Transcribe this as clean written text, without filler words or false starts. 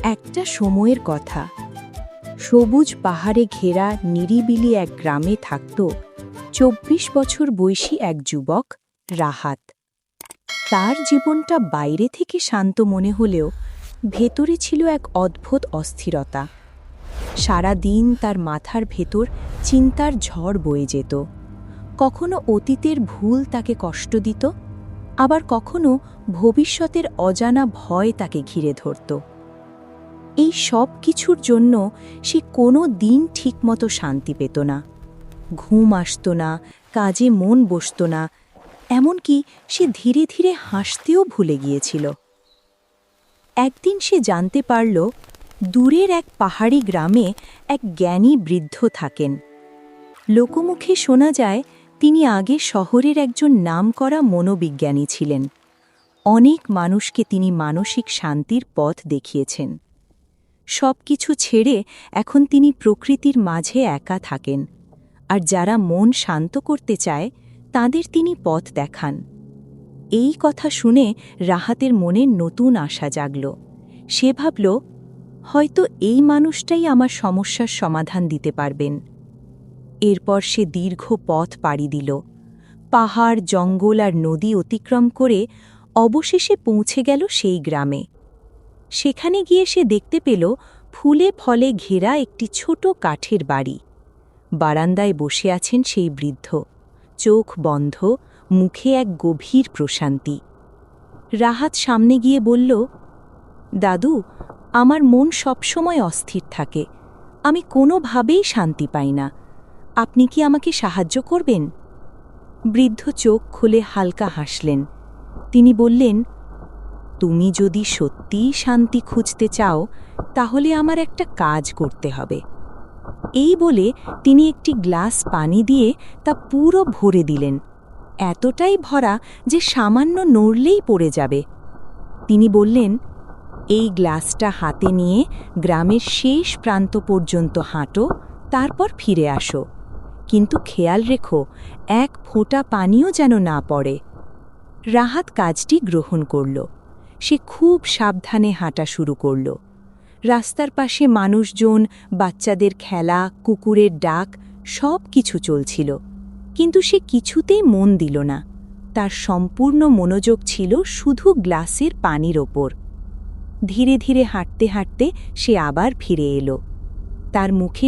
একটা সময়ের কথা। সবুজ পাহাড়ে ঘেরা নিরিবিলি এক গ্রামে থাকত ২৪ বছর বয়সী এক যুবক, রাহাত। তার জীবনটা বাইরে থেকে শান্ত মনে হলেও ভেতরে ছিল এক অদ্ভুত অস্থিরতা। সারা দিন তার মাথার ভেতর চিন্তার ঝড় বয়ে যেত। কখনো অতীতের ভুল তাকে কষ্ট দিত, আবার কখনো ভবিষ্যতের অজানা ভয় তাকে ঘিরে ধরত। এই সব কিছুর জন্য সে কোনো দিন ঠিকমতো শান্তি পেত না। ঘুম আসত না, কাজে মন বসত না, এমনকি সে ধীরে ধীরে হাসতেও ভুলে গিয়েছিল। একদিন সে জানতে পারল, দূরের এক পাহাড়ি গ্রামে এক জ্ঞানী বৃদ্ধ থাকেন। লোকমুখে শোনা যায় তিনি আগে শহরের একজন নামকরা মনোবিজ্ঞানী ছিলেন। অনেক মানুষকে তিনি মানসিক শান্তির পথ দেখিয়েছেন। সব কিছু ছেড়ে এখন তিনি প্রকৃতির মাঝে একা থাকেন, আর যারা মন শান্ত করতে চায় তাদের তিনি পথ দেখান। এই কথা শুনে রাহাতের মনে নতুন আশা জাগল। সে ভাবল, হয়তো এই মানুষটাই আমার সমস্যার সমাধান দিতে পারবেন। এরপর সে দীর্ঘ পথ পাড়ি দিল, পাহাড়, জঙ্গল আর নদী অতিক্রম করে অবশেষে পৌঁছে গেল সেই গ্রামে। সেখানে গিয়ে সে দেখতে পেল ফুলে ফলে ঘেরা একটি ছোট কাঠের বাড়ি। বারান্দায় বসে আছেন সেই বৃদ্ধ, চোখ বন্ধ, মুখে এক গভীর প্রশান্তি। রাহাত সামনে গিয়ে বলল, দাদু, আমার মন সবসময় অস্থির থাকে, আমি কোনোভাবেই শান্তি পাই না। আপনি কি আমাকে সাহায্য করবেন? বৃদ্ধ চোখ খুলে হালকা হাসলেন। তিনি বললেন, তুমি যদি সত্যিই শান্তি খুঁজতে চাও তাহলে আমার একটা কাজ করতে হবে। এই বলে তিনি একটি গ্লাস পানি দিয়ে তা পুরো ভরে দিলেন, এতটাই ভরা যে সামান্য নড়লেই পড়ে যাবে। তিনি বললেন, এই গ্লাসটা হাতে নিয়ে গ্রামের শেষ প্রান্ত পর্যন্ত হাঁটো, তারপর ফিরে আসো, কিন্তু খেয়াল রেখো এক ফোঁটা পানিও যেন না পড়ে। রাহাত কাজটি গ্রহণ করল। সে খুব সাবধানে হাঁটা শুরু করল। রাস্তার পাশে মানুষজন, বাচ্চাদের খেলা, কুকুরের ডাক সব কিছু চলছিল, কিন্তু সে কিছুতেই মন দিল না। তার সম্পূর্ণ মনোযোগ ছিল শুধু গ্লাসের পানির ওপর। ধীরে ধীরে হাঁটতে হাঁটতে সে আবার ফিরে এলো। তার মুখে